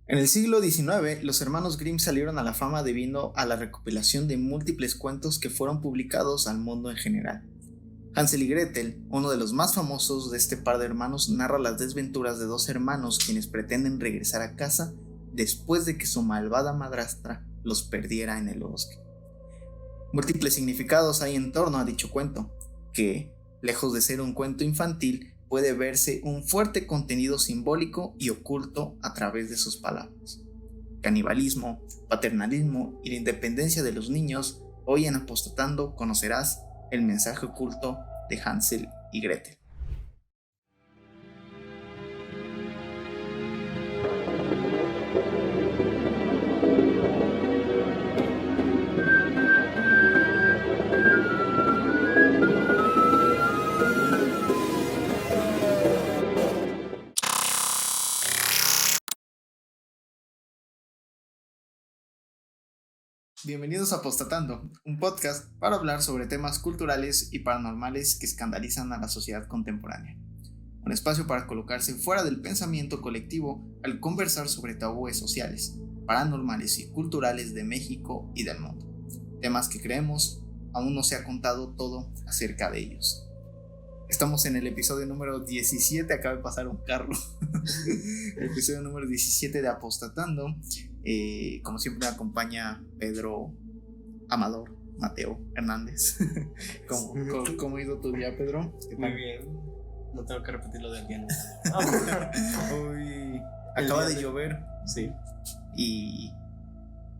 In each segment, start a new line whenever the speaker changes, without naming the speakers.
En el siglo XIX, los hermanos Grimm salieron a la fama debido a la recopilación de múltiples cuentos que fueron publicados al mundo en general. Hansel y Gretel, uno de los más famosos de este par de hermanos, narra las desventuras de dos hermanos quienes pretenden regresar a casa después de que su malvada madrastra los perdiera en el bosque. Múltiples significados hay en torno a dicho cuento, que, lejos de ser un cuento infantil, puede verse un fuerte contenido simbólico y oculto a través de sus palabras. Canibalismo, paternalismo y la independencia de los niños. Hoy en Apostatando conocerás el mensaje oculto de Hansel y Gretel. Bienvenidos a Apostatando, un podcast para hablar sobre temas culturales y paranormales que escandalizan a la sociedad contemporánea. Un espacio para colocarse fuera del pensamiento colectivo al conversar sobre tabúes sociales, paranormales y culturales de México y del mundo. Temas que creemos aún no se ha contado todo acerca de ellos. Estamos en el episodio número 17, acaba de pasar un carro. El episodio número 17 de Apostatando. Como siempre me acompaña Pedro Amador Mateo Hernández. ¿Cómo ha ido tu día, Pedro?
Muy bien. No tengo que repetir lo del día.
Uy, acaba de llover.
Sí.
Y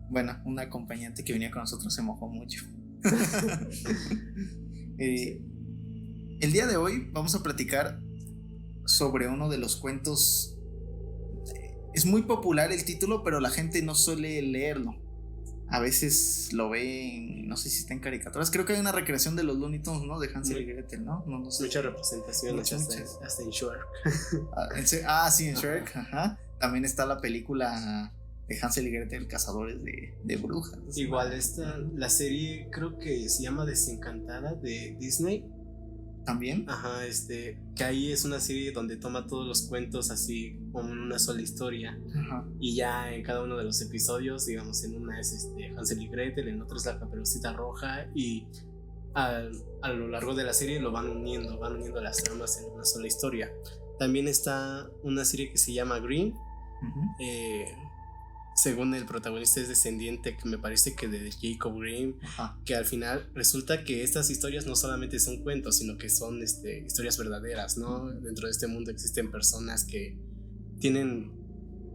bueno, un acompañante que venía con nosotros se mojó mucho. El día de hoy vamos a platicar sobre uno de los cuentos. Es muy popular el título, pero la gente no suele leerlo. A veces lo ven, no sé si está en caricaturas. Creo que hay una recreación de los Looney Tunes, ¿no? De Hansel y Gretel, ¿no? No sé.
Mucha representación, hasta en Shrek.
Sí, en Shrek, ajá. También está la película de Hansel y Gretel, Cazadores de Brujas.
Igual la serie creo que se llama Desencantada de Disney.
¿También?
Ajá, que ahí es una serie donde toma todos los cuentos así como en una sola historia.
Ajá.
Y ya en cada uno de los episodios, digamos, en una es Hansel y Gretel, en otro es la Caperucita Roja, y a lo largo de la serie lo van uniendo las tramas en una sola historia. También está una serie que se llama Grimm. Uh-huh. Según el protagonista es descendiente, que me parece que de Jacob Grimm. Ajá. Que al final resulta que estas historias no solamente son cuentos, sino que son historias verdaderas, ¿no? Uh-huh. Dentro de este mundo existen personas que tienen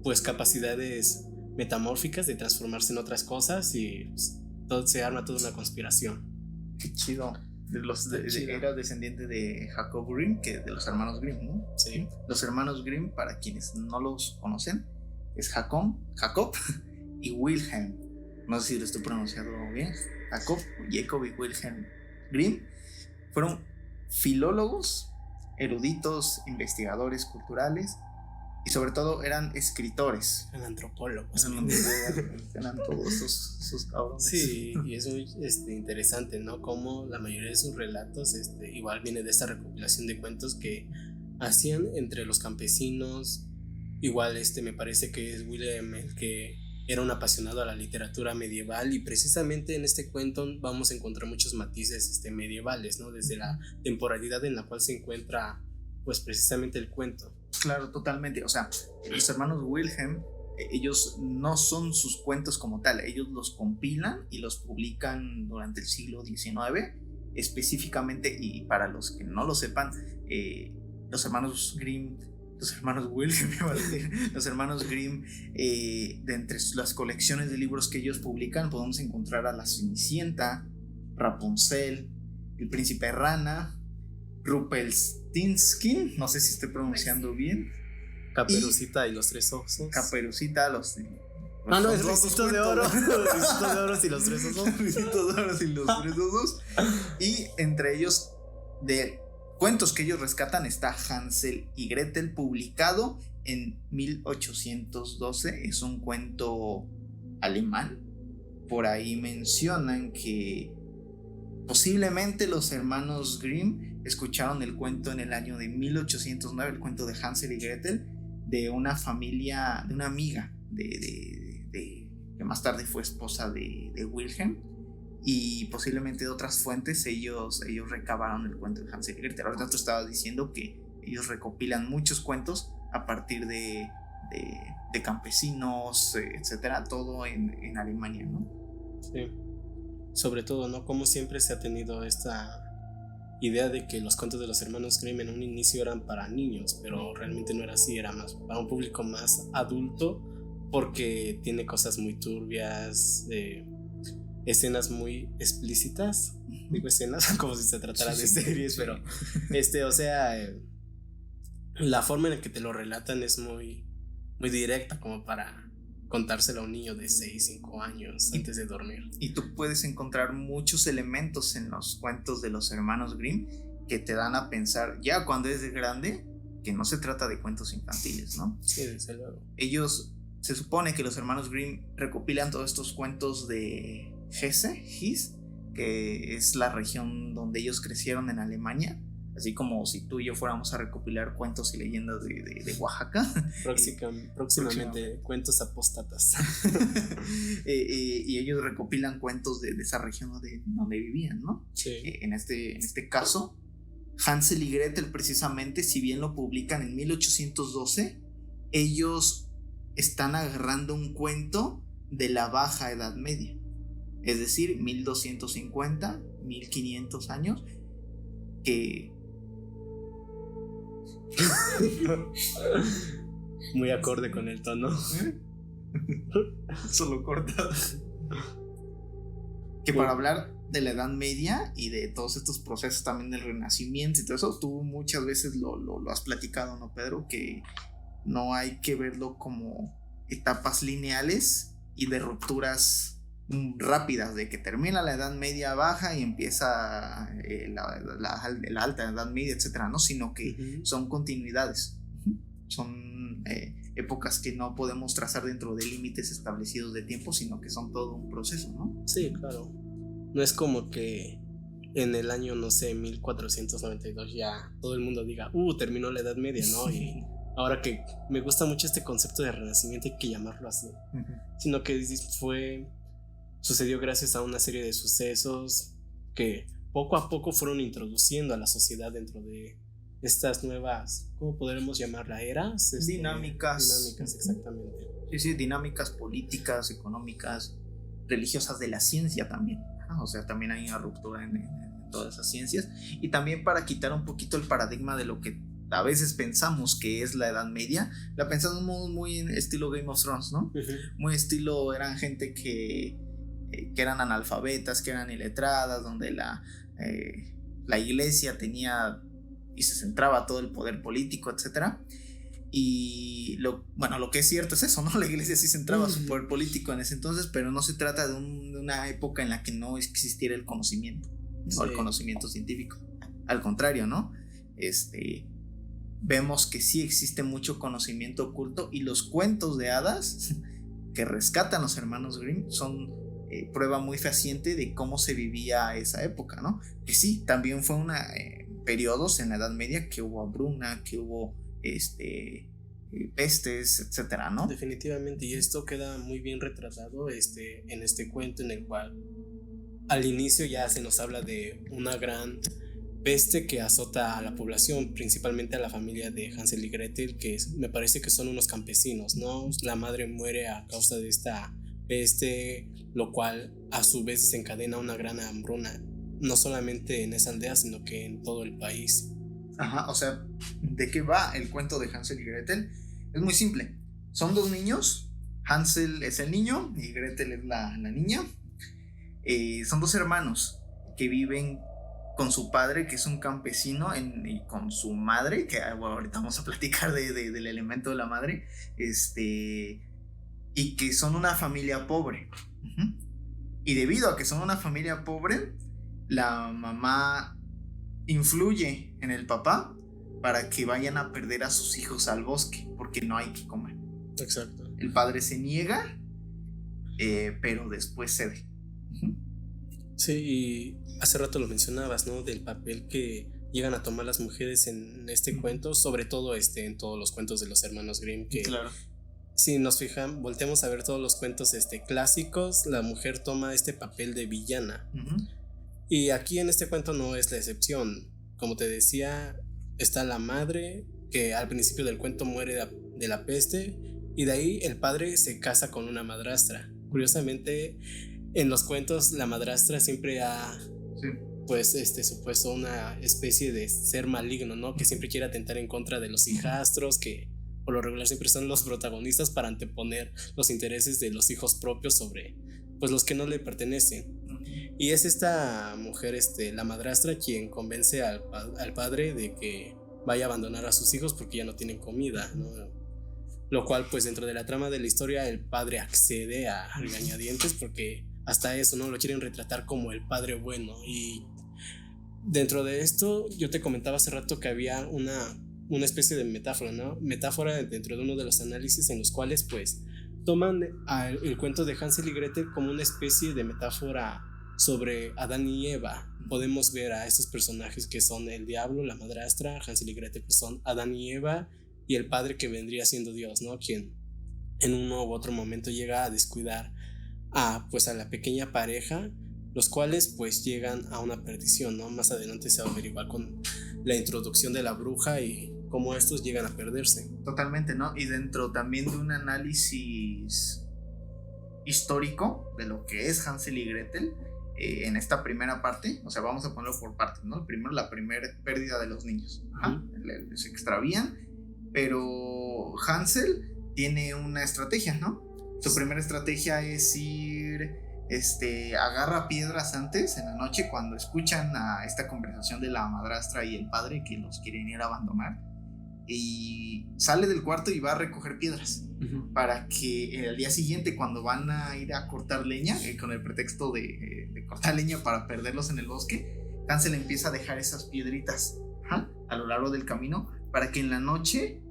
pues capacidades metamórficas de transformarse en otras cosas y pues, se arma toda una conspiración.
Qué chido. Era descendiente de Jacob Grimm, que de los hermanos Grimm, ¿no?
Sí.
Los hermanos Grimm, para quienes no los conocen, es Jacob y Wilhelm. No sé si lo estoy pronunciando bien. Jacob y Wilhelm Grimm fueron filólogos, eruditos, investigadores culturales y sobre todo eran escritores.
Eran antropólogos.
Eran todos sus cabrones.
Sí, y es muy interesante, ¿no? Como la mayoría de sus relatos igual viene de esta recopilación de cuentos que hacían entre los campesinos. Igual me parece que es William el que era un apasionado a la literatura medieval, y precisamente en este cuento vamos a encontrar muchos matices medievales, ¿no? Desde la temporalidad en la cual se encuentra pues precisamente el cuento.
Claro, totalmente. O sea, los hermanos Wilhelm, ellos no son sus cuentos como tal, ellos los compilan y los publican durante el siglo XIX específicamente. Y para los que no lo sepan, los hermanos Grimm, los hermanos Grimm, de entre las colecciones de libros que ellos publican podemos encontrar a La Cenicienta, Rapunzel, El Príncipe Rana, Rumpelstiltskin, no sé si estoy pronunciando bien,
Caperucita y los tres osos.
Caperucita,
es Ricitos de Oro. Ricitos de Oro y los tres osos.
Ricitos de Oro y los tres osos. Y entre ellos, de cuentos que ellos rescatan, está Hansel y Gretel, publicado en 1812. Es un cuento alemán. Por ahí mencionan que posiblemente los hermanos Grimm escucharon el cuento en el año de 1809, el cuento de Hansel y Gretel, de una familia, de una amiga que más tarde fue esposa de Wilhelm, y posiblemente de otras fuentes ellos recabaron el cuento de Hansel y Gretel. Ahorita tú estabas diciendo que ellos recopilan muchos cuentos a partir de campesinos, etcétera, todo en Alemania, ¿no?
Sí. Sobre todo, ¿no? Como siempre se ha tenido esta idea de que los cuentos de los hermanos Grimm en un inicio eran para niños, pero realmente no era así, era más para un público más adulto, porque tiene cosas muy turbias, escenas muy explícitas. Digo escenas como si se tratara de series, pero o sea, la forma en la que te lo relatan es muy, muy directa, como para contárselo a un niño de 6, 5 años antes de dormir.
Y tú puedes encontrar muchos elementos en los cuentos de los hermanos Grimm que te dan a pensar, ya cuando eres grande, que no se trata de cuentos infantiles, ¿no?
Sí, desde luego.
Se supone que los hermanos Grimm recopilan todos estos cuentos de Hesse, que es la región donde ellos crecieron en Alemania, así como si tú y yo fuéramos a recopilar cuentos y leyendas de Oaxaca.
Próximamente cuentos apóstatas.
Y ellos recopilan cuentos de esa región donde vivían, ¿no?
Sí.
En este caso, Hansel y Gretel, precisamente, si bien lo publican en 1812, ellos están agarrando un cuento de la Baja Edad Media, es decir, 1250, 1500 años, que
muy acorde con el tono.
Solo corta. Que para hablar de la Edad Media y de todos estos procesos también del Renacimiento y todo eso, tú muchas veces lo has platicado, ¿no, Pedro? Que no hay que verlo como etapas lineales y de rupturas rápidas, de que termina la Edad Media baja y empieza la alta Edad Media, etcétera, ¿no? Sino que son continuidades, son épocas que no podemos trazar dentro de límites establecidos de tiempo, sino que son todo un proceso, ¿no?
Sí, claro. No es como que en el año, no sé, 1492 ya todo el mundo diga, terminó la Edad Media, ¿no? Y ahora que me gusta mucho este concepto de renacimiento, hay que llamarlo así, sino que sucedió gracias a una serie de sucesos que poco a poco fueron introduciendo a la sociedad dentro de estas nuevas, ¿cómo podremos llamarla? Eras.
Dinámicas,
exactamente.
Sí, dinámicas políticas, económicas, religiosas, de la ciencia también. O sea, también hay una ruptura en todas esas ciencias. Y también para quitar un poquito el paradigma de lo que a veces pensamos que es la Edad Media, la pensamos muy en estilo Game of Thrones, ¿no? Muy estilo, eran gente que eran analfabetas, que eran iletradas, donde la iglesia tenía y se centraba todo el poder político, etcétera. Y lo que es cierto es eso, ¿no? La iglesia sí centraba su poder político en ese entonces, pero no se trata de una época en la que no existiera el conocimiento, ¿no? El conocimiento científico. Al contrario, ¿no? Vemos que sí existe mucho conocimiento oculto, y los cuentos de hadas que rescatan los hermanos Grimm son prueba muy fehaciente de cómo se vivía esa época, ¿no? Que sí, también fue periodos en la Edad Media que hubo hambruna, que hubo pestes, etcétera, ¿no?
Definitivamente, y esto queda muy bien retratado en este cuento, en el cual al inicio ya se nos habla de una gran peste que azota a la población, principalmente a la familia de Hansel y Gretel, que me parece que son unos campesinos, ¿no? La madre muere a causa de esta peste, lo cual a su vez desencadena una gran hambruna, no solamente en esa aldea, sino que en todo el país.
Ajá, o sea, ¿de qué va el cuento de Hansel y Gretel? Es muy simple. Son dos niños. Hansel es el niño y Gretel es la niña. Son dos hermanos que viven con su padre, que es un campesino, y con su madre, que ahorita vamos a platicar del elemento de la madre, y que son una familia pobre. Y debido a que son una familia pobre, la mamá influye en el papá para que vayan a perder a sus hijos al bosque, porque no hay que comer.
Exacto.
El padre se niega, pero después cede.
Sí, y hace rato lo mencionabas, ¿no? Del papel que llegan a tomar las mujeres en este cuento, sobre todo en todos los cuentos de los hermanos Grimm, que
claro,
si nos fijan, volteamos a ver todos los cuentos clásicos, la mujer toma este papel de villana. Y aquí en este cuento no es la excepción. Como te decía, está la madre que al principio del cuento muere de la peste, y de ahí el padre se casa con una madrastra. Curiosamente, en los cuentos la madrastra siempre ha pues supuesto una especie de ser maligno, ¿no? Que siempre quiere atentar en contra de los hijastros, que por lo regular siempre son los protagonistas para anteponer los intereses de los hijos propios sobre pues los que no le pertenecen. Y es esta mujer, la madrastra, quien convence al padre de que vaya a abandonar a sus hijos porque ya no tienen comida, ¿no? Lo cual, pues dentro de la trama de la historia, el padre accede a regañadientes porque hasta eso, ¿no? Lo quieren retratar como el padre bueno. Y dentro de esto, yo te comentaba hace rato que había una especie de metáfora, ¿no? Metáfora dentro de uno de los análisis en los cuales, pues, toman el cuento de Hansel y Gretel como una especie de metáfora sobre Adán y Eva. Podemos ver a estos personajes que son el diablo, la madrastra, Hansel y Gretel, que son Adán y Eva, y el padre que vendría siendo Dios, ¿no? Quien en uno u otro momento llega a descuidar a la pequeña pareja, los cuales pues llegan a una perdición, ¿no? Más adelante se va a averiguar con la introducción de la bruja y cómo estos llegan a perderse.
Totalmente, ¿no? Y dentro también de un análisis histórico de lo que es Hansel y Gretel, en esta primera parte, o sea, vamos a ponerlo por partes, ¿no? Primero, la primera pérdida de los niños. Se extravían, pero Hansel tiene una estrategia, ¿no? Su primera estrategia es ir, agarra piedras antes, en la noche, cuando escuchan a esta conversación de la madrastra y el padre que los quieren ir a abandonar, y sale del cuarto y va a recoger piedras para que al día siguiente, cuando van a ir a cortar leña, con el pretexto de cortar leña para perderlos en el bosque, Hansel empieza a dejar esas piedritas a lo largo del camino para que en la noche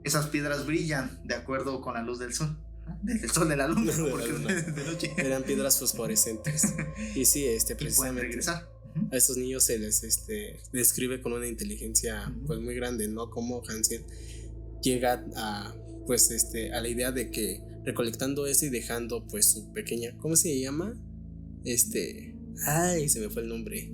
esas piedras brillan de acuerdo con la luz del sol. Del sol de la luna, ¿no? Porque de noche
eran piedras fosforescentes. Y sí, precisamente
regresar.
A estos niños se les describe con una inteligencia pues muy grande, ¿no? Como Hansel llega a a la idea de que recolectando eso y dejando pues su pequeña, ¿cómo se llama? Se me fue el nombre.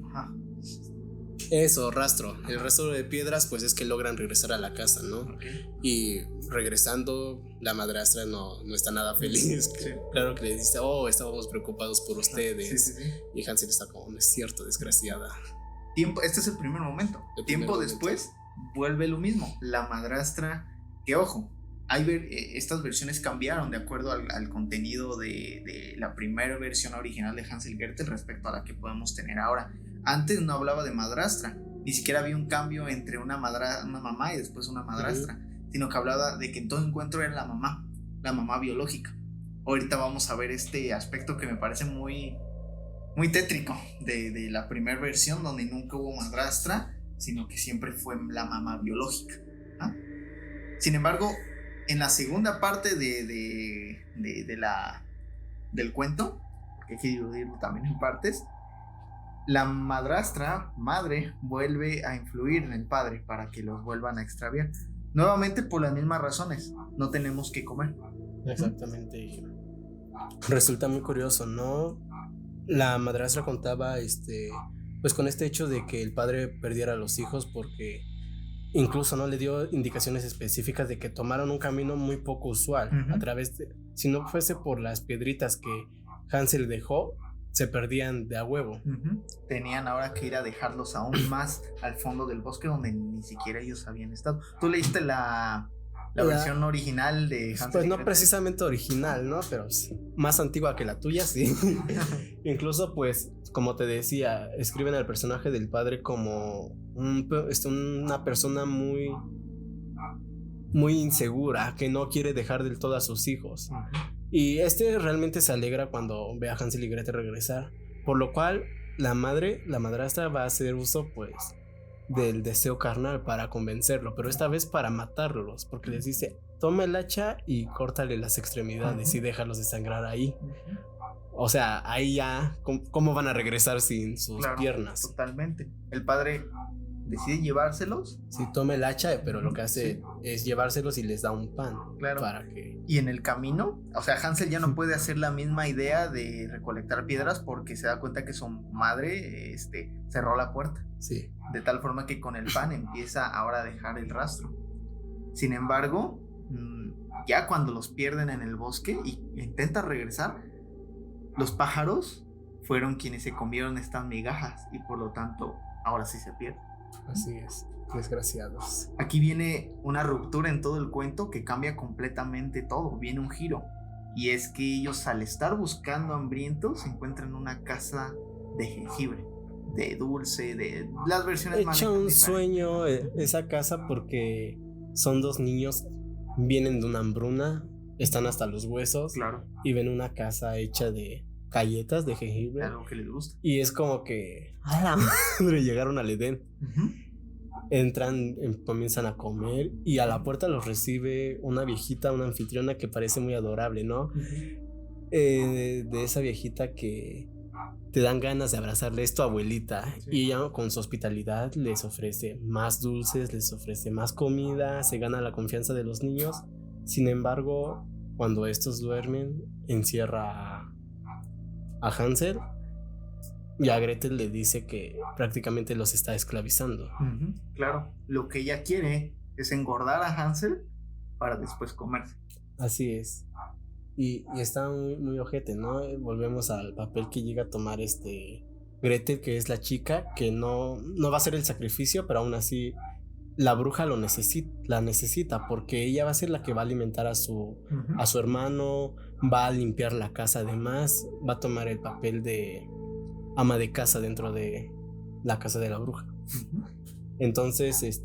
Eso, rastro. El rastro de piedras, pues es que logran regresar a la casa, ¿no? Y regresando, la madrastra no está nada feliz. Claro que le dice, estábamos preocupados por ustedes. Y Hansel está como, no es cierto, desgraciada.
Este es el primer momento. Tiempo después vuelve lo mismo. La madrastra, que ojo, estas versiones cambiaron de acuerdo al contenido de la primera versión original de Hansel y Gretel respecto a la que podemos tener ahora. Antes no hablaba de madrastra, ni siquiera había un cambio entre una mamá y después una madrastra, sino que hablaba de que en todo encuentro era la mamá biológica. Ahorita vamos a ver este aspecto que me parece muy, muy tétrico de la primera versión, donde nunca hubo madrastra, sino que siempre fue la mamá biológica. Sin embargo, en la segunda parte del cuento, porque hay que dividirlo también en partes, la madre, vuelve a influir en el padre para que los vuelvan a extraviar. Nuevamente por las mismas razones, no tenemos que comer.
Exactamente. Resulta muy curioso, ¿no? La madrastra contaba pues con este hecho de que el padre perdiera a los hijos porque incluso no le dio indicaciones específicas de que tomaron un camino muy poco usual a través de, si no fuese por las piedritas que Hansel dejó, se perdían de a huevo.
Tenían ahora que ir a dejarlos aún más al fondo del bosque donde ni siquiera ellos habían estado. ¿Tú leíste la versión original de Hansel?
Pues no precisamente original, ¿no? Pero más antigua que la tuya, sí. Incluso, pues, como te decía, escriben al personaje del padre como una persona muy, muy insegura, que no quiere dejar del todo a sus hijos. Y realmente se alegra cuando ve a Hansel y Gretel regresar, por lo cual la madrastra va a hacer uso pues del deseo carnal para convencerlo, pero esta vez para matarlos, porque les dice, toma el hacha y córtale las extremidades y déjalos desangrar ahí. O sea, ahí ya, ¿cómo van a regresar sin sus piernas?
Totalmente. El padre decide llevárselos.
Sí, toma el hacha, pero lo que hace es llevárselos y les da un pan.
Claro.
Para que...
Y en el camino, o sea, Hansel ya no puede hacer la misma idea de recolectar piedras porque se da cuenta que su madre cerró la puerta.
Sí.
De tal forma que con el pan empieza ahora a dejar el rastro. Sin embargo, ya cuando los pierden en el bosque y intenta regresar, los pájaros fueron quienes se comieron estas migajas y por lo tanto ahora sí se pierde.
Así es, desgraciados.
Aquí viene una ruptura en todo el cuento que cambia completamente todo, viene un giro. Y es que ellos, al estar buscando hambrientos, se encuentran una casa de jengibre, de dulce, de las versiones más...
Echa un sueño esa casa porque son dos niños, vienen de una hambruna, están hasta los huesos.
Claro.
Y ven una casa hecha de galletas de jengibre.
Algo que les gusta.
Y es como que a la madre, llegaron al Edén. Entran, comienzan a comer y a la puerta los recibe una viejita, una anfitriona que parece muy adorable, ¿no? De esa viejita que te dan ganas de abrazarle, es tu abuelita. Sí. Y ella con su hospitalidad les ofrece más dulces, les ofrece más comida, se gana la confianza de los niños. Sin embargo, cuando estos duermen, encierra a Hansel y a Gretel le dice que prácticamente los está esclavizando.
Claro, lo que ella quiere es engordar a Hansel para después comerse.
Así es. Y está muy, muy ojete, ¿no? Volvemos al papel que llega a tomar Gretel, que es la chica que no va a hacer el sacrificio, pero aún así la bruja la necesita porque ella va a ser la que va a alimentar a su hermano, va a limpiar la casa, además va a tomar el papel de ama de casa dentro de la casa de la bruja. Entonces,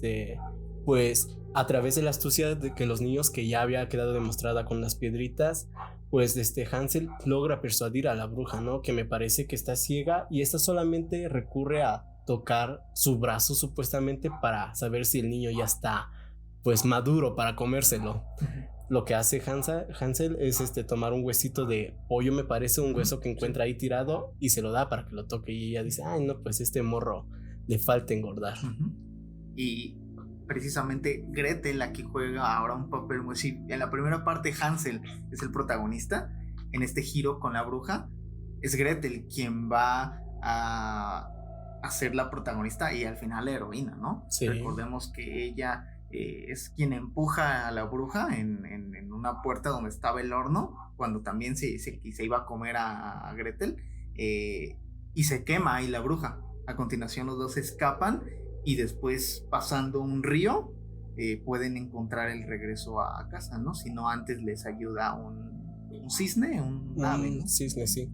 pues a través de la astucia de que los niños, que ya había quedado demostrada con las piedritas, pues Hansel logra persuadir a la bruja, ¿no? Que me parece que está ciega y esta solamente recurre a tocar su brazo supuestamente para saber si el niño ya está pues maduro para comérselo. Lo que hace Hansel es tomar un huesito de pollo, me parece, un hueso que encuentra ahí tirado y se lo da para que lo toque y ella dice, ay no, pues morro le falta engordar.
Y precisamente Gretel, la que juega ahora un papel muy... Sí, en la primera parte Hansel es el protagonista, en este giro con la bruja es Gretel quien va a ser la protagonista y al final la heroína, ¿no? Sí. Recordemos que ella es quien empuja a la bruja en una puerta donde estaba el horno, cuando también se iba a comer a Gretel, y se quema ahí la bruja. A continuación los dos escapan y después, pasando un río, pueden encontrar el regreso a casa, ¿no? Si no, antes les ayuda un cisne, un ave, ¿no?
Cisne, sí.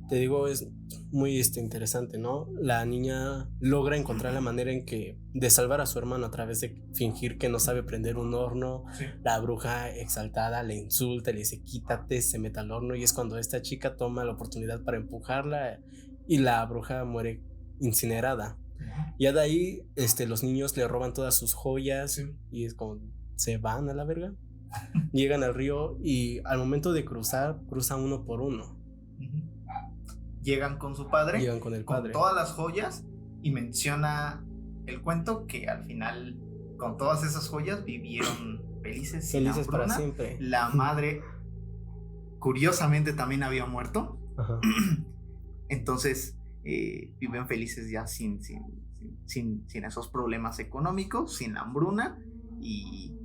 Te digo, es muy interesante, ¿no? La niña logra encontrar la manera de salvar a su hermano a través de fingir que no sabe prender un horno. Sí. La bruja, exaltada, le insulta, le dice quítate, se mete al horno, y es cuando esta chica toma la oportunidad para empujarla y la bruja muere incinerada. Ya de ahí los niños le roban todas sus joyas. Sí. Y es como se van a la verga. Llegan al río y al momento de cruzan uno por uno.
Llegan con su padre,
llegan con el padre,
con todas las joyas, y menciona el cuento que al final con todas esas joyas vivieron felices
para siempre.
La madre curiosamente también había muerto. Entonces viven felices ya sin esos problemas económicos, sin la hambruna y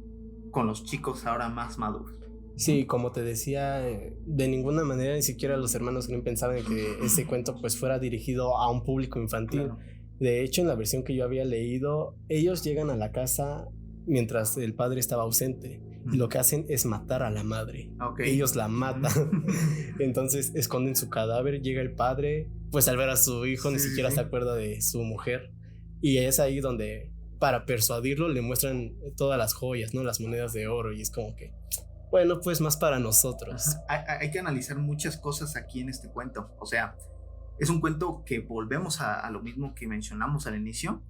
con los chicos ahora más maduros.
Sí, como te decía, de ninguna manera ni siquiera los hermanos Grimm pensaban en que ese cuento pues fuera dirigido a un público infantil. Claro. De hecho, en la versión que yo había leído, ellos llegan a la casa mientras el padre estaba ausente y lo que hacen es matar a la madre. Ellos la matan. Entonces esconden su cadáver, llega el padre, pues al ver a su hijo ni siquiera se acuerda de su mujer, y es ahí donde para persuadirlo le muestran todas las joyas, ¿no? Las monedas de oro, y es como que bueno, pues más para nosotros.
Hay que analizar muchas cosas aquí en este cuento. O sea, es un cuento que volvemos a lo mismo que mencionamos al inicio.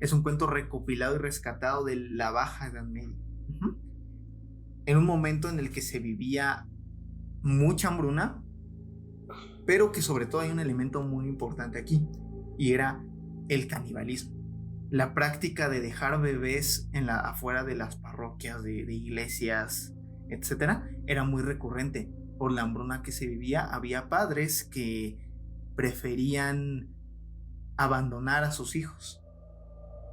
Es un cuento recopilado y rescatado de la Baja Edad Media. En un momento en el que se vivía mucha hambruna, pero que sobre todo hay un elemento muy importante aquí, y era el canibalismo. la práctica de dejar bebés afuera de las parroquias, de iglesias, etcétera, era muy recurrente. Por la hambruna que se vivía, había padres que preferían abandonar a sus hijos.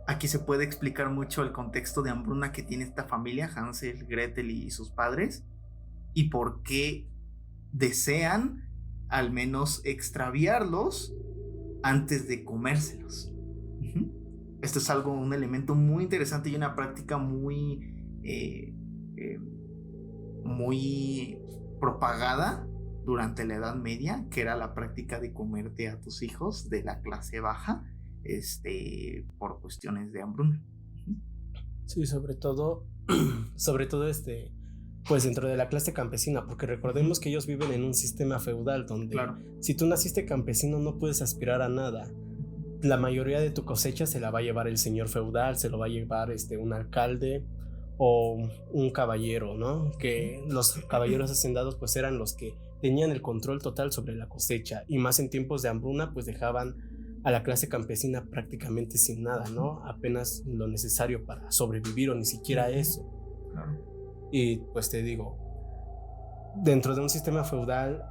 Aquí se puede explicar mucho el contexto de hambruna que tiene esta familia, Hansel, Gretel y sus padres, y por qué desean al menos extraviarlos antes de comérselos. Esto es un elemento muy interesante y una práctica muy propagada durante la Edad Media, que era la práctica de comerte a tus hijos de la clase baja, por cuestiones de hambruna.
Sí, sobre todo, pues dentro de la clase campesina, porque recordemos que ellos viven en un sistema feudal donde
claro,
si tú naciste campesino no puedes aspirar a nada. La mayoría de tu cosecha se la va a llevar el señor feudal, se lo va a llevar un alcalde o un caballero, ¿no? Que los caballeros hacendados pues eran los que tenían el control total sobre la cosecha, y más en tiempos de hambruna pues dejaban a la clase campesina prácticamente sin nada, ¿no? Apenas lo necesario para sobrevivir, o ni siquiera eso.
claro.
Y pues te digo, dentro de un sistema feudal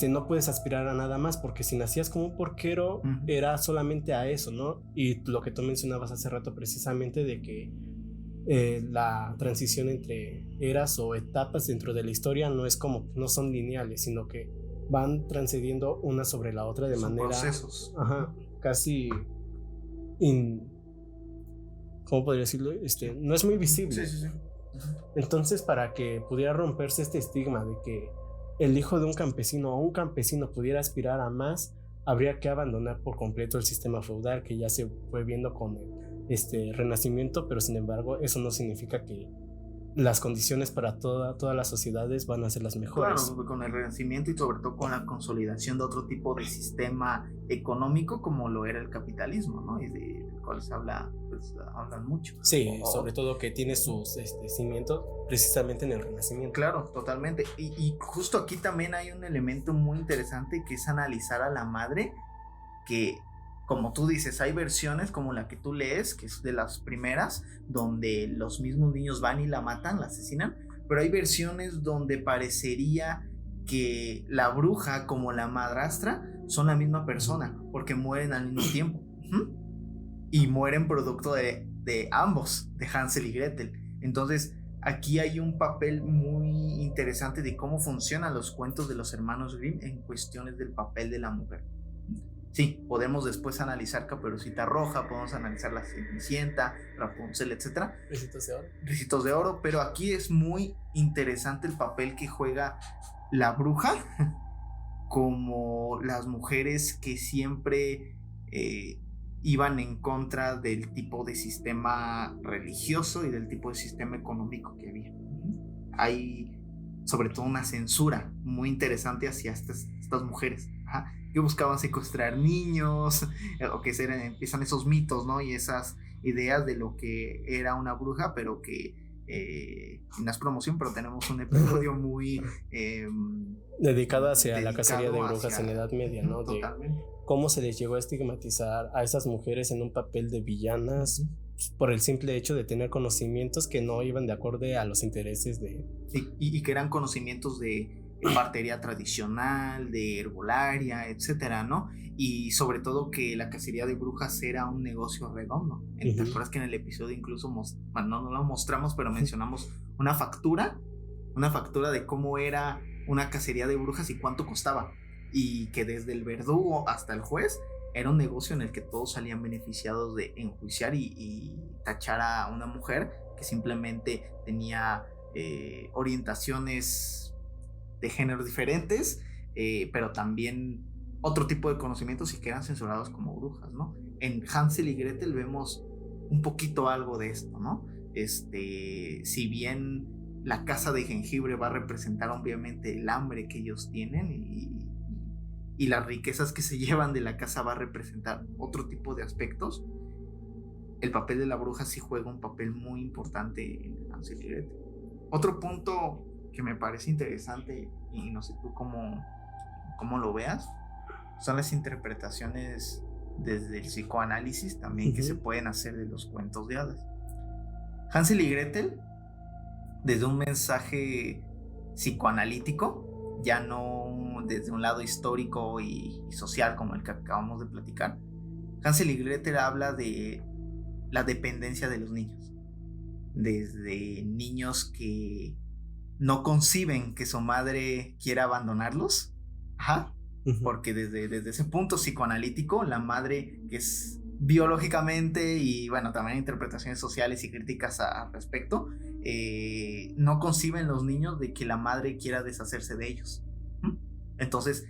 no puedes aspirar a nada más, porque si nacías como un porquero era solamente a eso, ¿no? Y lo que tú mencionabas hace rato precisamente de que la transición entre eras o etapas dentro de la historia no son lineales, sino que van transcediendo una sobre la otra de manera
procesos.
Casi ¿cómo podría decirlo? No es muy visible.
Sí.
Entonces, para que pudiera romperse este estigma de que el hijo de un campesino o un campesino pudiera aspirar a más, habría que abandonar por completo el sistema feudal, que ya se fue viendo con el renacimiento, pero sin embargo eso no significa que las condiciones para todas las sociedades van a ser las mejores.
Claro, con el renacimiento y sobre todo con la consolidación de otro tipo de sistema económico como lo era el capitalismo, ¿no? Y del cual se hablan mucho.
Sí, sobre todo que tiene sus cimientos precisamente en el renacimiento.
Claro, totalmente. Y justo aquí también hay un elemento muy interesante, que es analizar a la madre, que, como tú dices, hay versiones como la que tú lees, que es de las primeras, donde los mismos niños van y la matan, la asesinan, pero hay versiones donde parecería que la bruja como la madrastra son la misma persona, porque mueren al mismo tiempo. Y mueren producto de ambos, de Hansel y Gretel. Entonces, aquí hay un papel muy interesante de cómo funcionan los cuentos de los hermanos Grimm en cuestiones del papel de la mujer. Sí, podemos después analizar Caperucita Roja, podemos analizar La Cenicienta, Rapunzel, etc. Ricitos de Oro, pero aquí es muy interesante el papel que juega la bruja como las mujeres que siempre iban en contra del tipo de sistema religioso y del tipo de sistema económico que había. Hay sobre todo una censura muy interesante hacia estas mujeres, que buscaban secuestrar niños, o que empiezan esos mitos, ¿no? Y esas ideas de lo que era una bruja, pero que no es promoción, pero tenemos un episodio muy
dedicado hacia la cacería de brujas en la Edad Media, ¿no?
Totalmente.
De cómo se les llegó a estigmatizar a esas mujeres en un papel de villanas por el simple hecho de tener conocimientos que no iban de acorde a los intereses de...
Sí, y que eran conocimientos de partería tradicional, de herbolaria, etcétera, ¿no? Y sobre todo que la cacería de brujas era un negocio redondo. ¿Te acuerdas que en el episodio incluso, no lo mostramos, pero mencionamos una factura de cómo era una cacería de brujas y cuánto costaba? Y que desde el verdugo hasta el juez era un negocio en el que todos salían beneficiados de enjuiciar y tachar a una mujer que simplemente tenía orientaciones de género diferentes, pero también otro tipo de conocimientos y que eran censurados como brujas, ¿no? En Hansel y Gretel vemos un poquito algo de esto, ¿no? Si bien la casa de jengibre va a representar obviamente el hambre que ellos tienen y las riquezas que se llevan de la casa va a representar otro tipo de aspectos, el papel de la bruja sí juega un papel muy importante en Hansel y Gretel. Otro punto que me parece interesante, y no sé tú cómo lo veas, son las interpretaciones desde el psicoanálisis también que se pueden hacer de los cuentos de hadas. Hansel y Gretel, desde un mensaje psicoanalítico, ya no desde un lado histórico y social como el que acabamos de platicar, Hansel y Gretel habla de la dependencia de los niños, desde niños que no conciben que su madre quiera abandonarlos, porque desde ese punto psicoanalítico, la madre, que es biológicamente y bueno, también interpretaciones sociales y críticas al respecto, no conciben los niños de que la madre quiera deshacerse de ellos. Entonces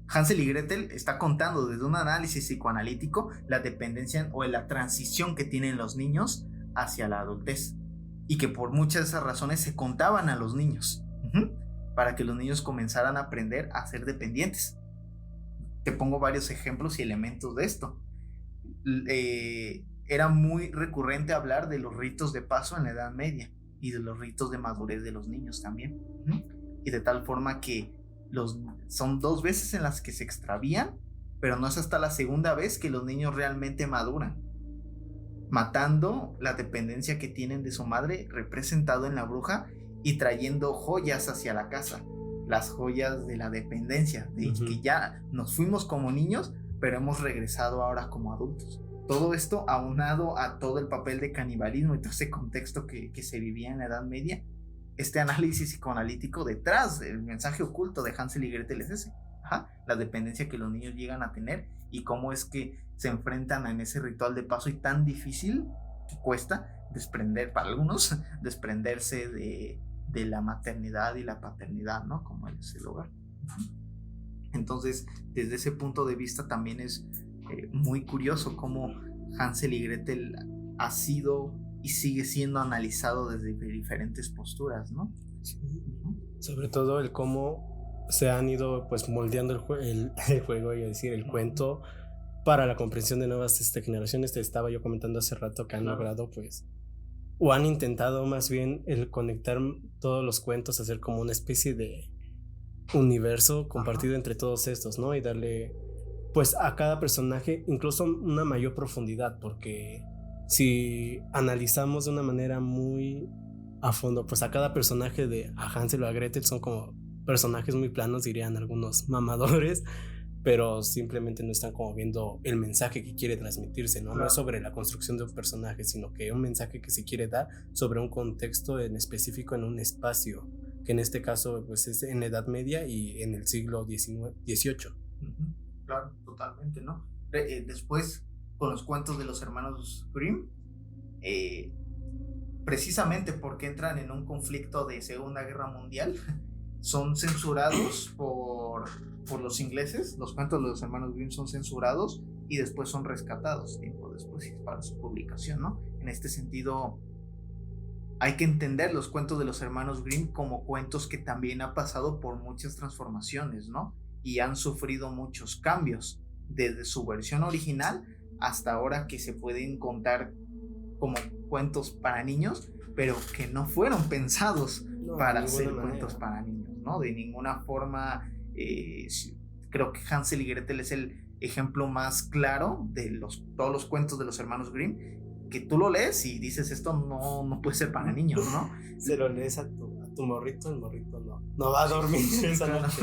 Hansel y Gretel está contando desde un análisis psicoanalítico la dependencia o la transición que tienen los niños hacia la adultez, y que por muchas de esas razones se contaban a los niños, para que los niños comenzaran a aprender a ser dependientes. Te pongo varios ejemplos y elementos de esto. Era muy recurrente hablar de los ritos de paso en la Edad Media y de los ritos de madurez de los niños también, y de tal forma que son 2 veces en las que se extravían, pero no es hasta la segunda vez que los niños realmente maduran, matando la dependencia que tienen de su madre, representado en la bruja, y trayendo joyas hacia la casa, las joyas de la dependencia, de que ya nos fuimos como niños, pero hemos regresado ahora como adultos. Todo esto aunado a todo el papel de canibalismo y todo ese contexto que se vivía en la Edad Media. Este análisis psicoanalítico detrás del mensaje oculto de Hansel y Gretel es ese, la dependencia que los niños llegan a tener, y cómo es que se enfrentan en ese ritual de paso, y tan difícil que cuesta para algunos desprenderse de la maternidad y la paternidad, ¿no? Como es el hogar. Entonces, desde ese punto de vista también es muy curioso cómo Hansel y Gretel ha sido y sigue siendo analizado desde diferentes posturas, ¿no?
Sí. Sobre todo el cómo se han ido pues moldeando el juego, y decir, el cuento para la comprensión de nuevas generaciones. Te estaba yo comentando hace rato que han logrado pues, o han intentado más bien, el conectar todos los cuentos, hacer como una especie de universo compartido entre todos estos, ¿no? Y darle pues a cada personaje incluso una mayor profundidad, porque si analizamos de una manera muy a fondo, pues a cada personaje de a Hansel o a Gretel son como personajes muy planos, dirían algunos mamadores, pero simplemente no están como viendo el mensaje que quiere transmitirse, ¿no? No es sobre la construcción de un personaje, sino que un mensaje que se quiere dar sobre un contexto en específico, en un espacio, que en este caso pues es en la Edad Media y en el siglo XVIII.
Claro, totalmente, ¿no? Después, con los cuentos de los hermanos Grimm, precisamente porque entran en un conflicto de Segunda Guerra Mundial, son censurados por los ingleses. Los cuentos de los hermanos Grimm son censurados y después son rescatados tiempo después para su publicación, ¿no? En este sentido, hay que entender los cuentos de los hermanos Grimm como cuentos que también han pasado por muchas transformaciones, ¿no? Y han sufrido muchos cambios, desde su versión original hasta ahora, que se pueden contar como cuentos para niños, pero que no fueron pensados para ser cuentos para niños, ¿no? De ninguna forma. Creo que Hansel y Gretel es el ejemplo más claro de todos los cuentos de los hermanos Grimm, que tú lo lees y dices, esto no puede ser para niños, ¿no?
Se lo lees a tu morrito, el morrito no va a dormir esa noche.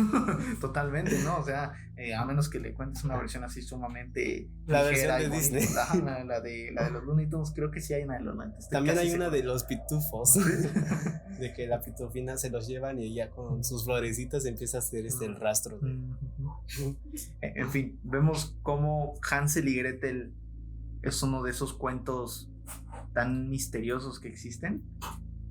Totalmente, ¿no? O sea, a menos que le cuentes una versión así sumamente
la versión de Disney.
La de los Looney Tunes, creo que sí hay una de los Looney Tunes.
También hay una de los pitufos, de que la pitufina se los llevan y ella con sus florecitas empieza a hacer el rastro.
En fin, vemos cómo Hansel y Gretel es uno de esos cuentos tan misteriosos que existen,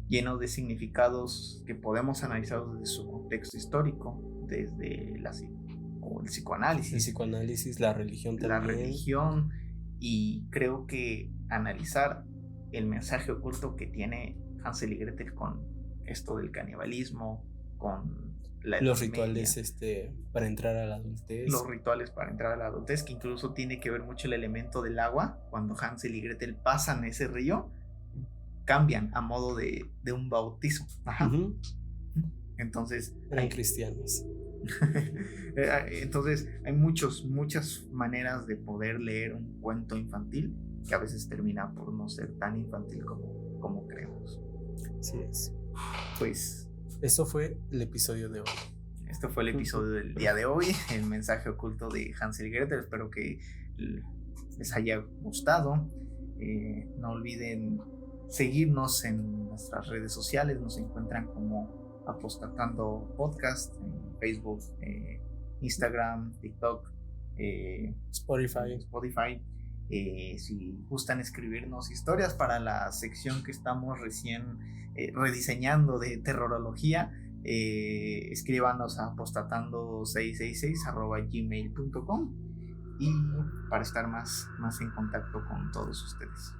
llenos de significados que podemos analizar desde su contexto histórico, desde el psicoanálisis.
El psicoanálisis, la religión también.
La religión, y creo que analizar el mensaje oculto que tiene Hansel y Gretel con esto del canibalismo, con
los rituales para entrar a la adultez.
Los rituales para entrar a la adultez, que incluso tiene que ver mucho el elemento del agua. Cuando Hansel y Gretel pasan ese río, cambian a modo de un bautismo. Entonces
eran cristianos.
Entonces hay muchas maneras de poder leer un cuento infantil que a veces termina por no ser tan infantil como creemos.
Así es.
Pues
eso fue el episodio de hoy.
Este fue el episodio del día de hoy, el mensaje oculto de Hansel y Gretel. Espero que les haya gustado. No olviden seguirnos en nuestras redes sociales. Nos encuentran como Apostatando Podcast en Facebook, Instagram, TikTok,
Spotify.
Si gustan escribirnos historias para la sección que estamos recién rediseñando de terrorología, escríbanos a apostatando666@gmail.com y para estar más en contacto con todos ustedes.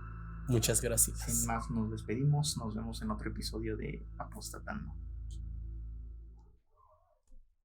Muchas gracias.
Sin más, nos despedimos. Nos vemos en otro episodio de Apostatando.